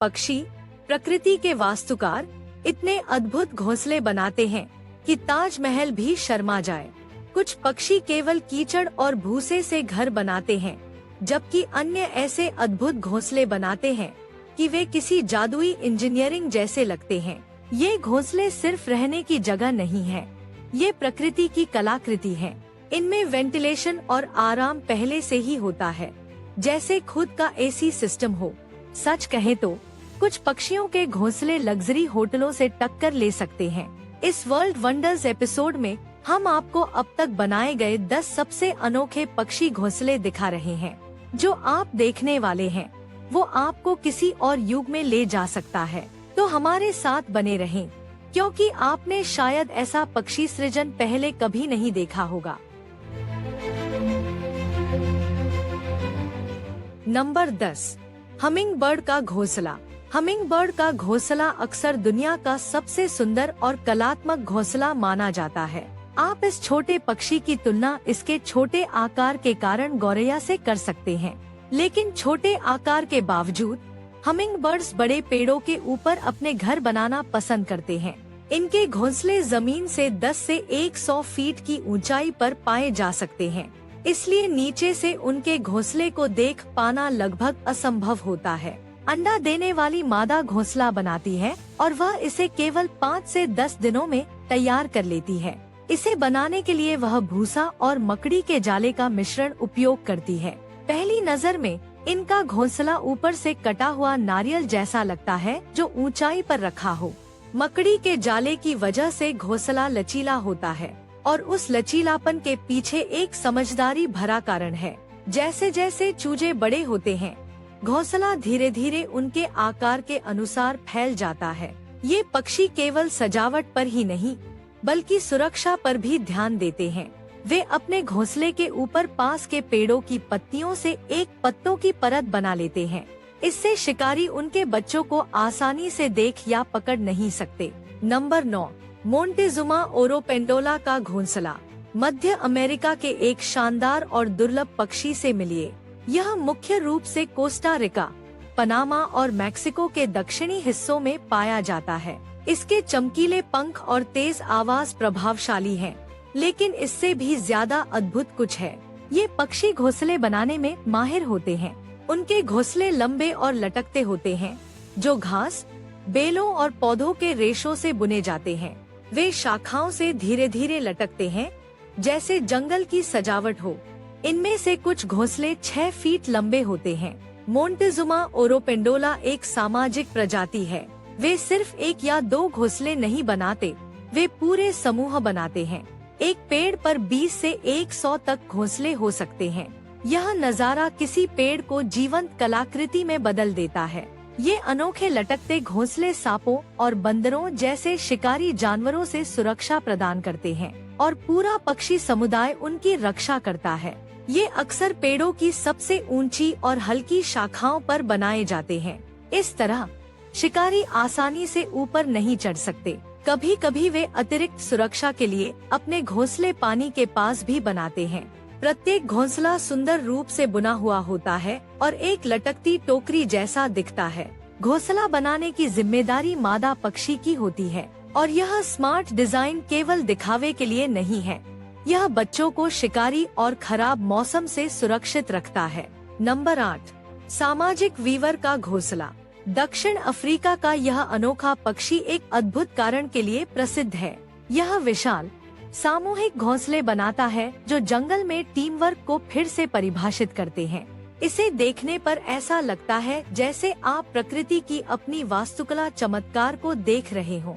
पक्षी, प्रकृति के वास्तुकार, इतने अद्भुत घोंसले बनाते हैं कि ताजमहल भी शर्मा जाए। कुछ पक्षी केवल कीचड़ और भूसे से घर बनाते हैं, जबकि अन्य ऐसे अद्भुत घोंसले बनाते हैं कि वे किसी जादुई इंजीनियरिंग जैसे लगते हैं। ये घोंसले सिर्फ रहने की जगह नहीं है, ये प्रकृति की कलाकृति है। इनमें वेंटिलेशन और आराम पहले से ही होता है, जैसे खुद का एसी सिस्टम हो। सच कहें तो कुछ पक्षियों के घोंसले लग्जरी होटलों से टक्कर ले सकते हैं। इस वर्ल्ड वंडर्स एपिसोड में हम आपको अब तक बनाए गए 10 सबसे अनोखे पक्षी घोंसले दिखा रहे हैं। जो आप देखने वाले हैं वो आपको किसी और युग में ले जा सकता है। तो हमारे साथ बने रहें, क्योंकि आपने शायद ऐसा पक्षी सृजन पहले कभी नहीं देखा होगा। नंबर 10, हमिंग बर्ड का घोंसला। हमिंग बर्ड का घोंसला अक्सर दुनिया का सबसे सुंदर और कलात्मक घोंसला माना जाता है। आप इस छोटे पक्षी की तुलना इसके छोटे आकार के कारण गौरैया से कर सकते हैं, लेकिन छोटे आकार के बावजूद हमिंग बर्ड्स बड़े पेड़ों के ऊपर अपने घर बनाना पसंद करते हैं। इनके घोंसले जमीन से 10 से 100 फीट की ऊंचाई पर पाए जा सकते हैं, इसलिए नीचे से उनके घोंसले को देख पाना लगभग असंभव होता है। अंडा देने वाली मादा घोंसला बनाती है और वह इसे केवल 5 से 10 दिनों में तैयार कर लेती है। इसे बनाने के लिए वह भूसा और मकड़ी के जाले का मिश्रण उपयोग करती है। पहली नजर में इनका घोंसला ऊपर से कटा हुआ नारियल जैसा लगता है, जो ऊंचाई पर रखा हो। मकड़ी के जाले की वजह से घोंसला लचीला होता है और उस लचीलापन के पीछे एक समझदारी भरा कारण है। जैसे जैसे चूजे बड़े होते हैं, घोंसला धीरे धीरे उनके आकार के अनुसार फैल जाता है। ये पक्षी केवल सजावट पर ही नहीं, बल्कि सुरक्षा पर भी ध्यान देते हैं। वे अपने घोंसले के ऊपर पास के पेड़ों की पत्तियों से एक पत्तों की परत बना लेते हैं। इससे शिकारी उनके बच्चों को आसानी से देख या पकड़ नहीं सकते। नंबर 9, मोंटेजुमा ओरोपेंडोला का घोंसला। मध्य अमेरिका के एक शानदार और दुर्लभ पक्षी से मिलिए। यह मुख्य रूप से कोस्टा रिका, पनामा और मैक्सिको के दक्षिणी हिस्सों में पाया जाता है। इसके चमकीले पंख और तेज आवाज प्रभावशाली हैं, लेकिन इससे भी ज्यादा अद्भुत कुछ है। ये पक्षी घोंसले बनाने में माहिर होते हैं। उनके घोंसले लंबे और लटकते होते हैं, जो घास, बेलों और पौधों के रेशों से बुने जाते हैं। वे शाखाओं से धीरे धीरे लटकते हैं, जैसे जंगल की सजावट हो। इनमें से कुछ घोंसले 6 फीट लंबे होते हैं। मोंटेजुमा ओरोपेंडोला एक सामाजिक प्रजाति है। वे सिर्फ 1 या 2 घोंसले नहीं बनाते, वे पूरे समूह बनाते हैं। एक पेड़ पर 20 से 100 तक घोंसले हो सकते हैं। यह नजारा किसी पेड़ को जीवंत कलाकृति में बदल देता है। ये अनोखे लटकते घोंसले सांपों और बंदरों जैसे शिकारी जानवरों से सुरक्षा प्रदान करते हैं और पूरा पक्षी समुदाय उनकी रक्षा करता है। ये अक्सर पेड़ों की सबसे ऊंची और हल्की शाखाओं पर बनाए जाते हैं। इस तरह शिकारी आसानी से ऊपर नहीं चढ़ सकते। कभी कभी वे अतिरिक्त सुरक्षा के लिए अपने घोंसले पानी के पास भी बनाते हैं। प्रत्येक घोंसला सुंदर रूप से बुना हुआ होता है और एक लटकती टोकरी जैसा दिखता है। घोंसला बनाने की जिम्मेदारी मादा पक्षी की होती है और यह स्मार्ट डिजाइन केवल दिखावे के लिए नहीं है। यह बच्चों को शिकारी और खराब मौसम से सुरक्षित रखता है। नंबर 8, सामाजिक वीवर का घोंसला। दक्षिण अफ्रीका का यह अनोखा पक्षी एक अद्भुत कारण के लिए प्रसिद्ध है। यह विशाल सामूहिक घोंसले बनाता है, जो जंगल में टीम वर्क को फिर से परिभाषित करते हैं। इसे देखने पर ऐसा लगता है जैसे आप प्रकृति की अपनी वास्तुकला चमत्कार को देख रहे हों।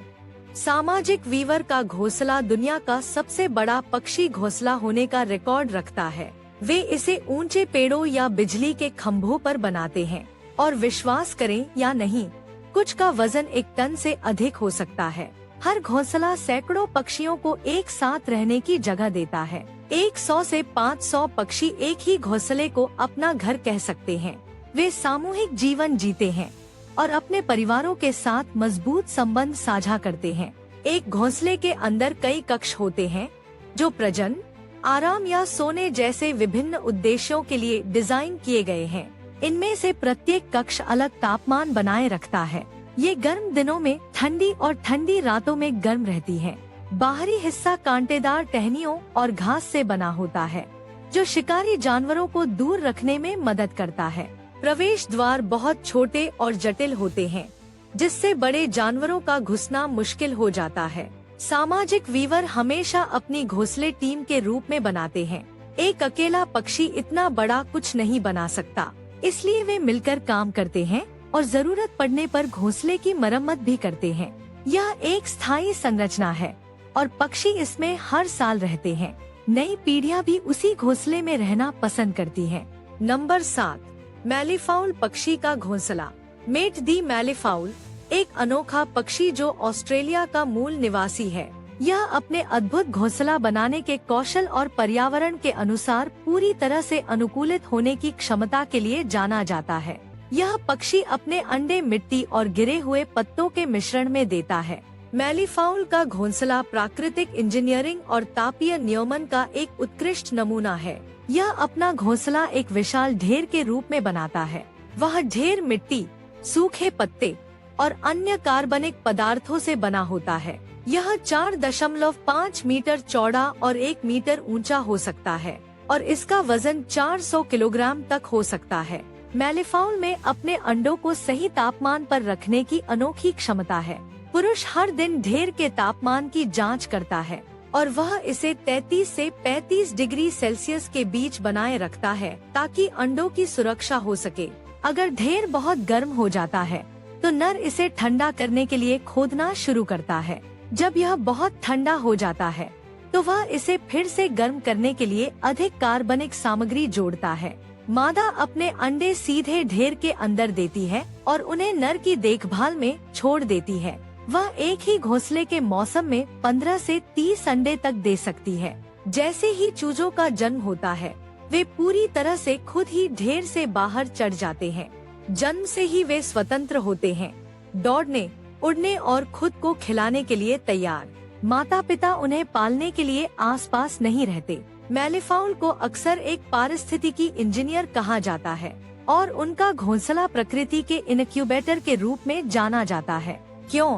सामाजिक वीवर का घोंसला दुनिया का सबसे बड़ा पक्षी घोंसला होने का रिकॉर्ड रखता है। वे इसे ऊंचे पेड़ों या बिजली के खंभों पर बनाते हैं और विश्वास करें या नहीं, कुछ का वजन 1 टन से अधिक हो सकता है। हर घोंसला सैकड़ों पक्षियों को एक साथ रहने की जगह देता है। 100 से 500 पक्षी एक ही घोंसले को अपना घर कह सकते हैं। वे सामूहिक जीवन जीते हैं और अपने परिवारों के साथ मजबूत संबंध साझा करते हैं। एक घोंसले के अंदर कई कक्ष होते हैं, जो प्रजनन, आराम या सोने जैसे विभिन्न उद्देश्यों के लिए डिजाइन किए गए हैं। इनमें से प्रत्येक कक्ष अलग तापमान बनाए रखता है। ये गर्म दिनों में ठंडी और ठंडी रातों में गर्म रहती है। बाहरी हिस्सा कांटेदार टहनियों और घास से बना होता है, जो शिकारी जानवरों को दूर रखने में मदद करता है। प्रवेश द्वार बहुत छोटे और जटिल होते हैं, जिससे बड़े जानवरों का घुसना मुश्किल हो जाता है। सामाजिक वीवर हमेशा अपनी घोंसले टीम के रूप में बनाते हैं। एक अकेला पक्षी इतना बड़ा कुछ नहीं बना सकता, इसलिए वे मिलकर काम करते हैं और जरूरत पड़ने पर घोंसले की मरम्मत भी करते हैं। यह एक स्थायी संरचना है और पक्षी इसमें हर साल रहते हैं। नई पीढ़ियां भी उसी घोंसले में रहना पसंद करती हैं। नंबर 7, मैलीफाउल पक्षी का घोंसला। मेट दी मैलीफाउल एक अनोखा पक्षी जो ऑस्ट्रेलिया का मूल निवासी है। यह अपने अद्भुत घोंसला बनाने के कौशल और पर्यावरण के अनुसार पूरी तरह से अनुकूलित होने की क्षमता के लिए जाना जाता है। यह पक्षी अपने अंडे मिट्टी और गिरे हुए पत्तों के मिश्रण में देता है। मैलीफाउल का घोंसला प्राकृतिक इंजीनियरिंग और तापीय नियमन का एक उत्कृष्ट नमूना है। यह अपना घोंसला एक विशाल ढेर के रूप में बनाता है। वह ढेर मिट्टी, सूखे पत्ते और अन्य कार्बनिक पदार्थों से बना होता है। यह 4.5 मीटर चौड़ा और 1 मीटर ऊंचा हो सकता है और इसका वजन 400 किलोग्राम तक हो सकता है। मैलीफाउल में अपने अंडों को सही तापमान पर रखने की अनोखी क्षमता है। पुरुष हर दिन ढेर के तापमान की जांच करता है और वह इसे 33 से 35 डिग्री सेल्सियस के बीच बनाए रखता है ताकि अंडों की सुरक्षा हो सके। अगर ढेर बहुत गर्म हो जाता है तो नर इसे ठंडा करने के लिए खोदना शुरू करता है। जब यह बहुत ठंडा हो जाता है तो वह इसे फिर से गर्म करने के लिए अधिक कार्बनिक सामग्री जोड़ता है। मादा अपने अंडे सीधे ढेर के अंदर देती है और उन्हें नर की देखभाल में छोड़ देती है। वह एक ही घोंसले के मौसम में 15 से 30 अंडे तक दे सकती है। जैसे ही चूजों का जन्म होता है, वे पूरी तरह से खुद ही ढेर से बाहर चढ़ जाते हैं। जन्म से ही वे स्वतंत्र होते हैं, दौड़ने, उड़ने और खुद को खिलाने के लिए तैयार। माता पिता उन्हें पालने के लिए आसपास नहीं रहते। मैलीफाउल को अक्सर एक पारिस्थितिकी इंजीनियर कहा जाता है और उनका घोंसला प्रकृति के इनक्यूबेटर के रूप में जाना जाता है। क्यों?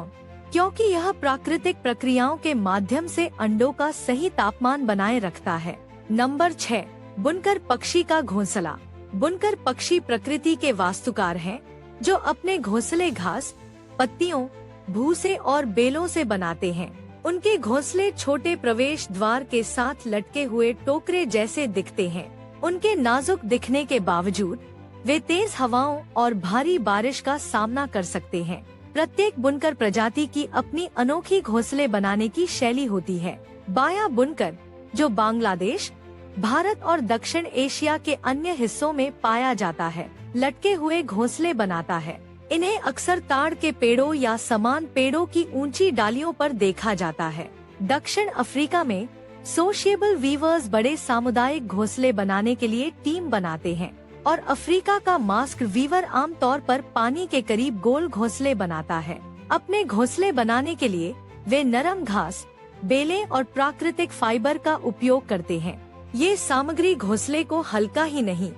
क्योंकि यह प्राकृतिक प्रक्रियाओं के माध्यम से अंडों का सही तापमान बनाए रखता है। नंबर 6, बुनकर पक्षी का घोंसला। बुनकर पक्षी प्रकृति के वास्तुकार हैं, जो अपने घोंसले घास, पत्तियों, भूसे और बेलों से बनाते हैं। उनके घोंसले छोटे प्रवेश द्वार के साथ लटके हुए टोकरे जैसे दिखते हैं। उनके नाजुक दिखने के बावजूद वे तेज हवाओं और भारी बारिश का सामना कर सकते हैं। प्रत्येक बुनकर प्रजाति की अपनी अनोखी घोंसले बनाने की शैली होती है। बाया बुनकर, जो बांग्लादेश, भारत और दक्षिण एशिया के अन्य हिस्सों में पाया जाता है, लटके हुए घोंसले बनाता है। इन्हें अक्सर ताड़ के पेड़ों या समान पेड़ों की ऊंची डालियों पर देखा जाता है। दक्षिण अफ्रीका में सोशिएबल वीवर्स बड़े सामुदायिक घोंसले बनाने के लिए टीम बनाते हैं और अफ्रीका का मास्क वीवर आमतौर पर पानी के करीब गोल घोंसले बनाता है। अपने घोंसले बनाने के लिए वे नरम घास, बेलें और प्राकृतिक फाइबर का उपयोग करते हैं। ये सामग्री घोंसले को हल्का ही नहीं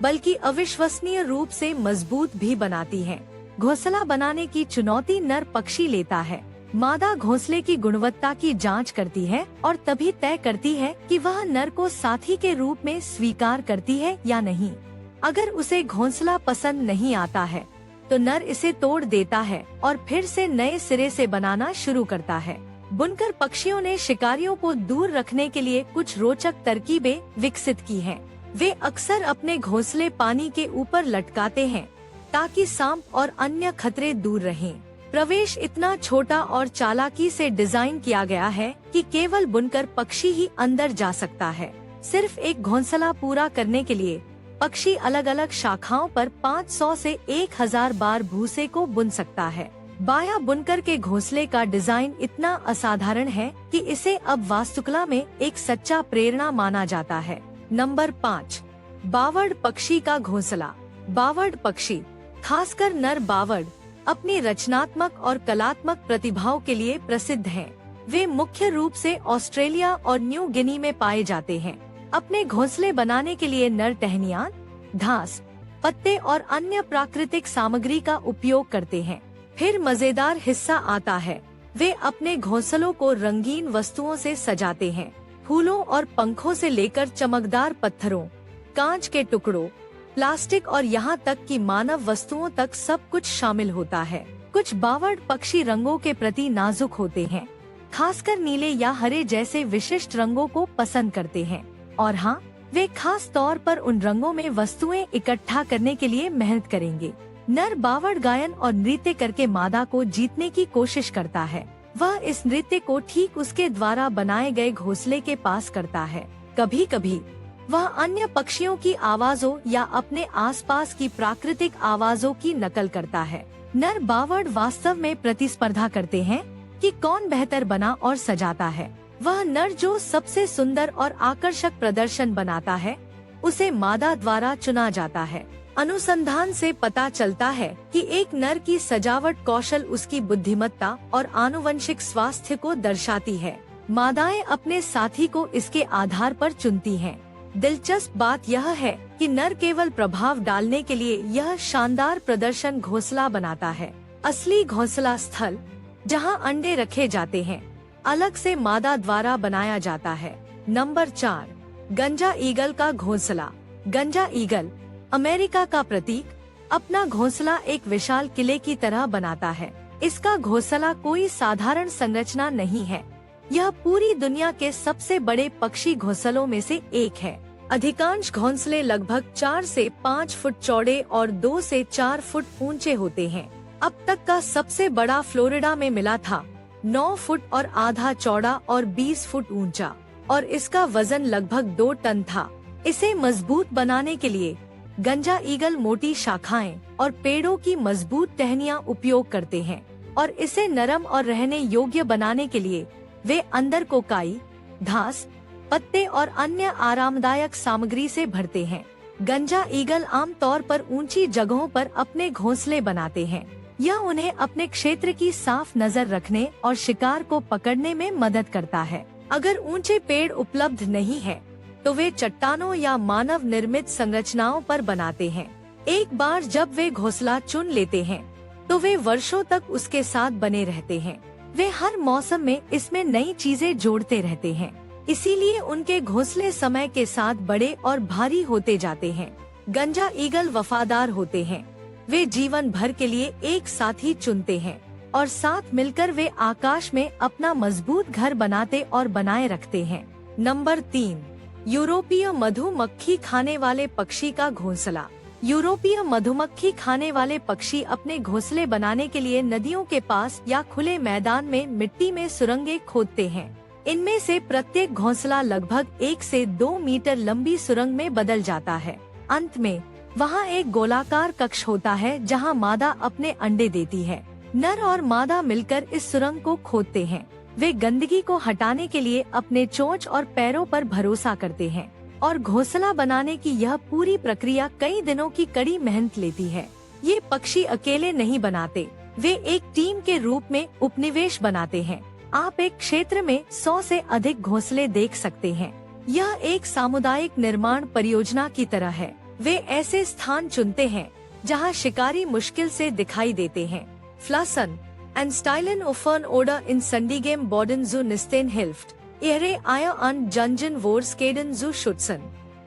बल्कि अविश्वसनीय रूप से मजबूत भी बनाती है। घोंसला बनाने की चुनौती नर पक्षी लेता है। मादा घोंसले की गुणवत्ता की जांच करती है और तभी तय करती है कि वह नर को साथी के रूप में स्वीकार करती है या नहीं। अगर उसे घोंसला पसंद नहीं आता है तो नर इसे तोड़ देता है और फिर से नए सिरे से बनाना शुरू करता है। बुनकर पक्षियों ने शिकारियों को दूर रखने के लिए कुछ रोचक तरकीबें विकसित की हैं। वे अक्सर अपने घोंसले पानी के ऊपर लटकाते हैं ताकि सांप और अन्य खतरे दूर रहें। प्रवेश इतना छोटा और चालाकी से डिजाइन किया गया है कि केवल बुनकर पक्षी ही अंदर जा सकता है। सिर्फ एक घोंसला पूरा करने के लिए पक्षी अलग अलग शाखाओं पर 500 से 1000 बार भूसे को बुन सकता है। बाया बुनकर के घोंसले का डिजाइन इतना असाधारण है कि इसे अब वास्तुकला में एक सच्चा प्रेरणा माना जाता है। नंबर 5, बावर्ड पक्षी का घोंसला। बावर्ड पक्षी, खासकर नर बावर्ड, अपनी रचनात्मक और कलात्मक प्रतिभाओं के लिए प्रसिद्ध हैं। वे मुख्य रूप से ऑस्ट्रेलिया और न्यू गिनी में पाए जाते हैं। अपने घोंसले बनाने के लिए नर टहनियाँ, घास, पत्ते और अन्य प्राकृतिक सामग्री का उपयोग करते हैं। फिर मजेदार हिस्सा आता है, वे अपने घोंसलों को रंगीन वस्तुओं से सजाते हैं। फूलों और पंखों से लेकर चमकदार पत्थरों, कांच के टुकड़ों, प्लास्टिक और यहाँ तक कि मानव वस्तुओं तक सब कुछ शामिल होता है। कुछ बावर्ड पक्षी रंगों के प्रति नाजुक होते हैं, खासकर नीले या हरे जैसे विशिष्ट रंगों को पसंद करते हैं। और हाँ, वे खास तौर पर उन रंगों में वस्तुएं इकट्ठा करने के लिए मेहनत करेंगे। नर बावर्ड गायन और नृत्य करके मादा को जीतने की कोशिश करता है। वह इस नृत्य को ठीक उसके द्वारा बनाए गए घोंसले के पास करता है। कभी कभी वह अन्य पक्षियों की आवाजों या अपने आसपास की प्राकृतिक आवाजों की नकल करता है। नर बावर्ड वास्तव में प्रतिस्पर्धा करते हैं कि कौन बेहतर बना और सजाता है। वह नर जो सबसे सुंदर और आकर्षक प्रदर्शन बनाता है, उसे मादा द्वारा चुना जाता है। अनुसंधान से पता चलता है कि एक नर की सजावट कौशल उसकी बुद्धिमत्ता और आनुवंशिक स्वास्थ्य को दर्शाती है। मादाएं अपने साथी को इसके आधार पर चुनती हैं। दिलचस्प बात यह है कि नर केवल प्रभाव डालने के लिए यह शानदार प्रदर्शन घोंसला बनाता है। असली घोंसला स्थल, जहां अंडे रखे जाते हैं, अलग से मादा द्वारा बनाया जाता है। नंबर 4, गंजा ईगल का घोंसला। गंजा ईगल, अमेरिका का प्रतीक, अपना घोंसला एक विशाल किले की तरह बनाता है। इसका घोंसला कोई साधारण संरचना नहीं है। यह पूरी दुनिया के सबसे बड़े पक्षी घोंसलों में से एक है। अधिकांश घोंसले लगभग 4 से 5 फुट चौड़े और 2 से 4 फुट ऊंचे होते हैं। अब तक का सबसे बड़ा फ्लोरिडा में मिला था, 9 फुट और आधा चौड़ा और 20 फुट ऊंचा, और इसका वजन लगभग 2 टन था। इसे मजबूत बनाने के लिए गंजा ईगल मोटी शाखाएं और पेड़ों की मजबूत टहनियां उपयोग करते हैं, और इसे नरम और रहने योग्य बनाने के लिए वे अंदर को काई, घास, पत्ते और अन्य आरामदायक सामग्री से भरते हैं। गंजा ईगल आमतौर पर ऊंची जगहों पर अपने घोंसले बनाते हैं। यह उन्हें अपने क्षेत्र की साफ नजर रखने और शिकार को पकड़ने में मदद करता है। अगर ऊंचे पेड़ उपलब्ध नहीं है, तो वे चट्टानों या मानव निर्मित संरचनाओं पर बनाते हैं। एक बार जब वे घोंसला चुन लेते हैं, तो वे वर्षों तक उसके साथ बने रहते हैं। वे हर मौसम में इसमें नई चीजें जोड़ते रहते हैं, इसीलिए उनके घोंसले समय के साथ बड़े और भारी होते जाते हैं। गंजा ईगल वफादार होते हैं। वे जीवन भर के लिए एक साथी चुनते हैं और साथ मिलकर वे आकाश में अपना मजबूत घर बनाते और बनाए रखते हैं। नंबर 3, यूरोपीय मधुमक्खी खाने वाले पक्षी का घोंसला। यूरोपीय मधुमक्खी खाने वाले पक्षी अपने घोंसले बनाने के लिए नदियों के पास या खुले मैदान में मिट्टी में सुरंगें खोदते हैं। इनमें से प्रत्येक घोंसला लगभग 1 से 2 मीटर लंबी सुरंग में बदल जाता है। अंत में वहाँ एक गोलाकार कक्ष होता है जहाँ मादा अपने अंडे देती है। नर और मादा मिलकर इस सुरंग को खोदते हैं। वे गंदगी को हटाने के लिए अपने चोंच और पैरों पर भरोसा करते हैं, और घोंसला बनाने की यह पूरी प्रक्रिया कई दिनों की कड़ी मेहनत लेती है। ये पक्षी अकेले नहीं बनाते, वे एक टीम के रूप में उपनिवेश बनाते हैं। आप एक क्षेत्र में 100 से अधिक घोंसले देख सकते हैं। यह एक सामुदायिक निर्माण परियोजना की तरह है। वे ऐसे स्थान चुनते हैं जहां शिकारी मुश्किल से दिखाई देते हैं। फ्लासन एंड स्टाइलन ओफर्न ओडर इन संडीगेम बॉर्डन जू निस्टेन हिल्फ्ट एरे आया अन जंजन वोर्सकेडन जू शुट्सन।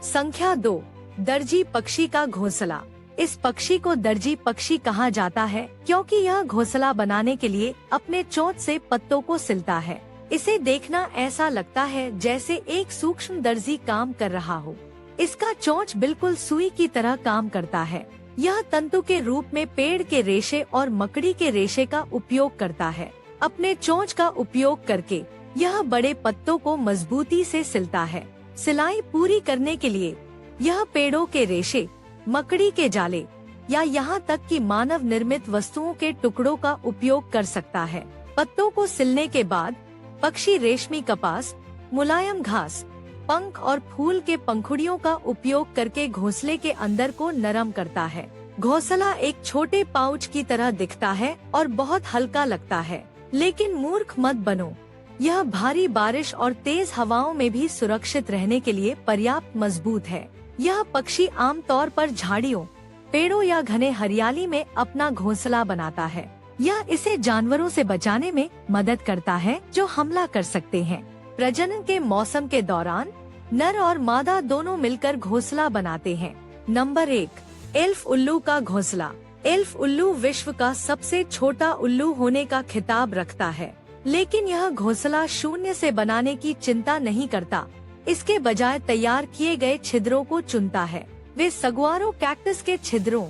संख्या 2, दर्जी पक्षी का घोंसला। इस पक्षी को दर्जी पक्षी कहा जाता है क्योंकि यह घोंसला बनाने के लिए अपने चोंच से पत्तों को सिलता है। इसे देखना ऐसा लगता है जैसे एक सूक्ष्म दर्जी काम कर रहा हो। इसका चोंच बिल्कुल सुई की तरह काम करता है। यह तंतु के रूप में पेड़ के रेशे और मकड़ी के रेशे का उपयोग करता है। अपने चोंच का उपयोग करके यह बड़े पत्तों को मजबूती से सिलता है। सिलाई पूरी करने के लिए यह पेड़ों के रेशे, मकड़ी के जाले या यहाँ तक कि मानव निर्मित वस्तुओं के टुकड़ों का उपयोग कर सकता है। पत्तों को सिलने के बाद पक्षी रेशमी कपास, मुलायम घास, पंख और फूल के पंखुड़ियों का उपयोग करके घोंसले के अंदर को नरम करता है। घोंसला एक छोटे पाउच की तरह दिखता है और बहुत हल्का लगता है, लेकिन मूर्ख मत बनो। यह भारी बारिश और तेज हवाओं में भी सुरक्षित रहने के लिए पर्याप्त मजबूत है। यह पक्षी आमतौर पर झाड़ियों, पेड़ों या घने हरियाली में अपना घोंसला बनाता है। यह इसे जानवरों से बचाने में मदद करता है जो हमला कर सकते हैं। प्रजनन के मौसम के दौरान नर और मादा दोनों मिलकर घोंसला बनाते हैं। नंबर 1, एल्फ उल्लू का घोंसला। एल्फ उल्लू विश्व का सबसे छोटा उल्लू होने का खिताब रखता है, लेकिन यह घोंसला शून्य से बनाने की चिंता नहीं करता। इसके बजाय तैयार किए गए छिद्रों को चुनता है। वे सगुआरो कैक्टस के छिद्रों,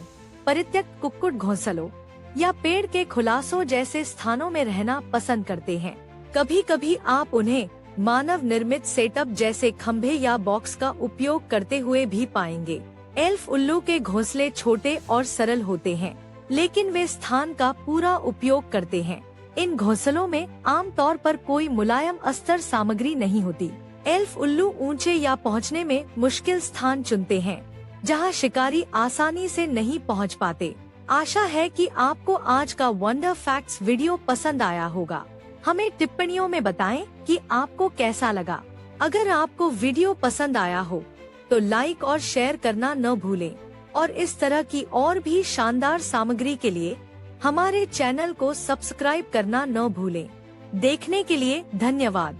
परित्यक्त कुक्कुट घोंसलों या पेड़ के खुलासों जैसे स्थानों में रहना पसंद करते हैं। कभी कभी आप उन्हें मानव निर्मित सेटअप जैसे खंभे या बॉक्स का उपयोग करते हुए भी पाएंगे। एल्फ उल्लू के घोंसले छोटे और सरल होते हैं, लेकिन वे स्थान का पूरा उपयोग करते हैं। इन घोंसलों में आमतौर पर कोई मुलायम अस्तर सामग्री नहीं होती। एल्फ उल्लू ऊंचे या पहुंचने में मुश्किल स्थान चुनते हैं, जहां शिकारी आसानी से नहीं पहुंच पाते। आशा है कि आपको आज का वंडर फैक्ट्स वीडियो पसंद आया होगा। हमें टिप्पणियों में बताएं कि आपको कैसा लगा। अगर आपको वीडियो पसंद आया हो तो लाइक और शेयर करना न भूलें और इस तरह की और भी शानदार सामग्री के लिए हमारे चैनल को सब्सक्राइब करना न भूलें। देखने के लिए धन्यवाद।